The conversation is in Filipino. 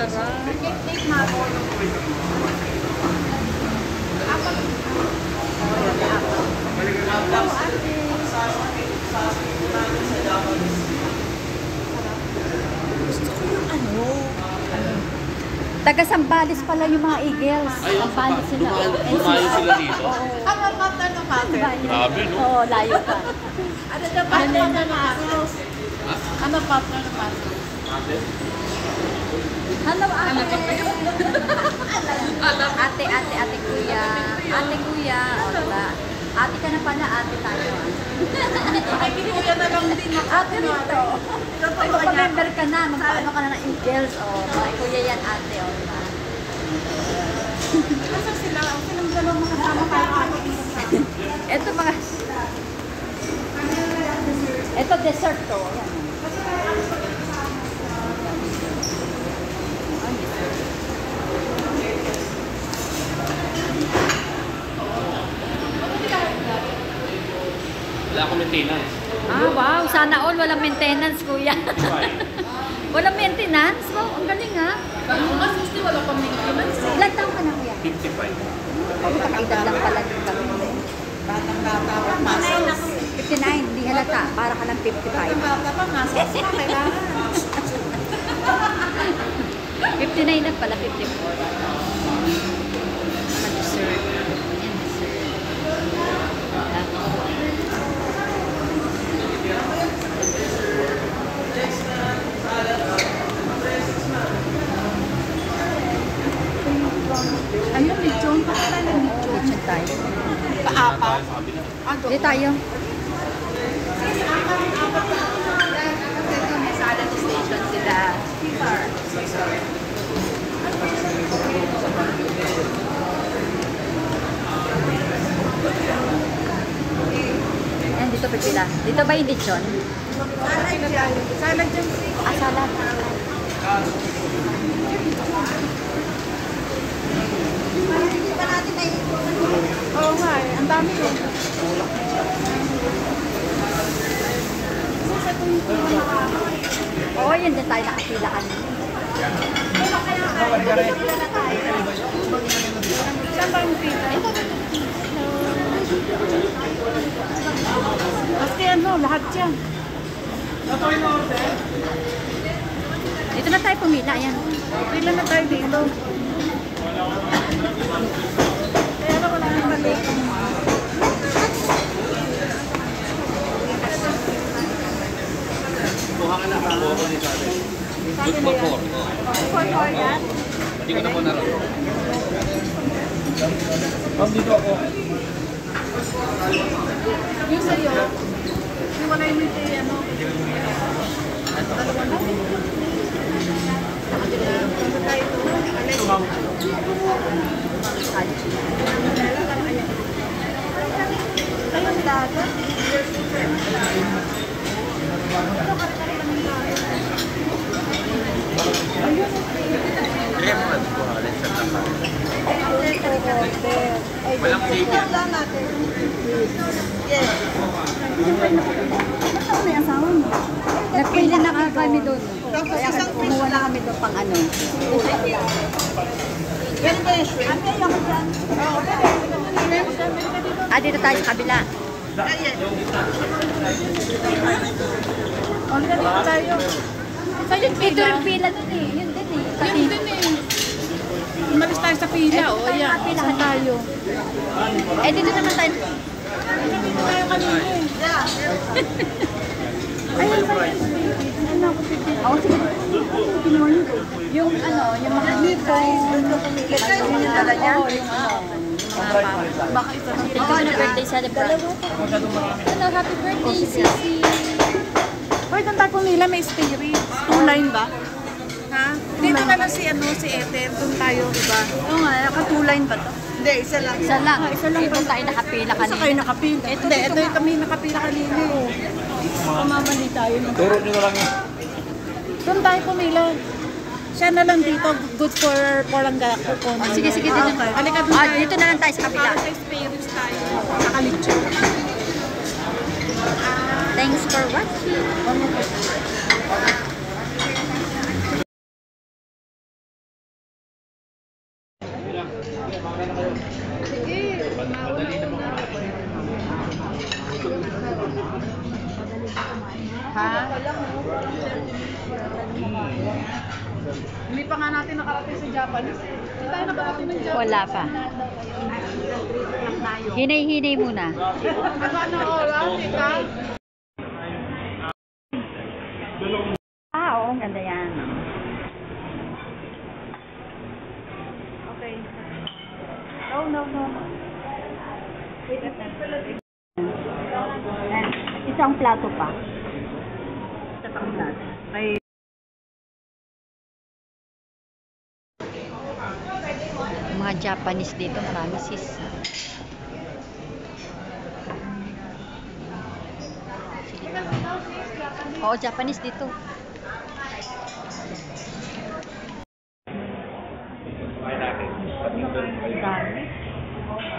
sarap. Gusto ko yung ano. Taga Sambales pala yung mga Eagles. Ay, Sambales sila. Lumayo sila dito. Ano mata ng mate? Grabe, no? Oo, layo pa. Ano na partner ng mate? Ano partner ng mate? Hello, ate. Ate, kuya. Ate, kuya. O, diba? Ate ka na pala, ate tayo. Ay, kinuya na lang din ako. Ate rito. Ay, magpa-member ka na. Magpaano ka na ng Eagles. O, ay, kuya yan, ate. O, diba? Kasi sila, silang dalawang makasama kayo ako. Ito mga... Ito dessert to. Yan. Wala akong maintenance. Ah, wow. Sana all. Walang maintenance, kuya. Walang maintenance? Wow, ang galing ha. Mas gusto wala pang maintenance. Ilan taon ka na, kuya? 55. Pagkakailan lang pala din kami. Batang-bata pa, masos. 59, hindi halata. Para ka lang 55. Batang-bata pa, masos pa, kailangan. 59 na pala, 54. Mag-dessert. Ayan, dessert. Ayun, lechon. Pakala ng lechon. Lechon tayo. Paapat. Hindi tayo. Ito, may salad station sila. Ayan, dito pa sila. Dito ba yung lechon? Salad yan. Salad yan. Ah, salad. Hindi pa natin naiikunan. Oo nga eh. Ang dami eh. Oo, yun din tayo nakapila kanina. Saan ba yung pita? Basta ano, lahat yan. Dito na tayo pumila. Ayan. Pila na tayo dito. Kaya na wala nang mali. Kuha ka na. Kuha ko nito. Good for four. For yan? Hindi ko na po naroon. Dito ako. Yung sa'yo, yung wala yung may ano. Dalawa na. Ano tayo ito? Ayun, dagat. Kaya mo nga. Kuha ka rin sa tapat. Walang chicken. Yes. Ano may asawa mo? Nagpili na kami doon. Tapos Kaya isang fish kumuha na lang. kami doon pang ano. Yan ba yung shrimp? Ano yung dyan? Oo, shrimp. Ah, dito tayo sa kabila. Ayan. Ang galing tayo. Sa'yo yung Ito pila. rin pila doon eh. Yun din eh. Yun din eh. Umalis tayo sa pila. Ito O, tayo yan. nakapilahan. Isa tayo. Eh, dito naman tayo. Dito tayo kanina eh. Ayun ba yun? Ano ako pipili? Oo, sige. Kinuha niyo doon. Yung ano, yung mga dito. Yung dala niya? Oo, yung ano. Baka isa lang. Ikaw, ano birthday celebrant? Hello, happy birthday, Sisi. Hoy, doon tayo nila may spirit. Online ba? Ha? Dito na lang si Ethel. Doon tayo, diba? Oo nga, nakatuline ba to? Hindi, isa lang. Isa lang. Isa lang Ito tayo nakapila Isa kanina. kayo nakapila. Hindi, ito yung kami nakapila kanina eh. Pamamali tayo. Turo nyo na lang yun. Doon tayo pumila. Siya na lang dito, good for Porangga. Sige, sige, dito na tayo. Halika doon Ah, tayo. dito na lang tayo sa kabila. Para sa spirits tayo. Nakalitso. Thanks for watching. lang. Sige, makakain na kayo. Sige, Madali naman mauna-una. Ha? Hindi pa nga natin nakarating sa Japanese. Hindi tayo nakarating ng Japanese. Wala pa. Hinay-hinay muna. Ano oras, ika? Oo, ganda yan. Okay. No. Isang plato pa. Isang plato. Ay, Mga Japanese dito, marami sis. Oo, Japanese dito.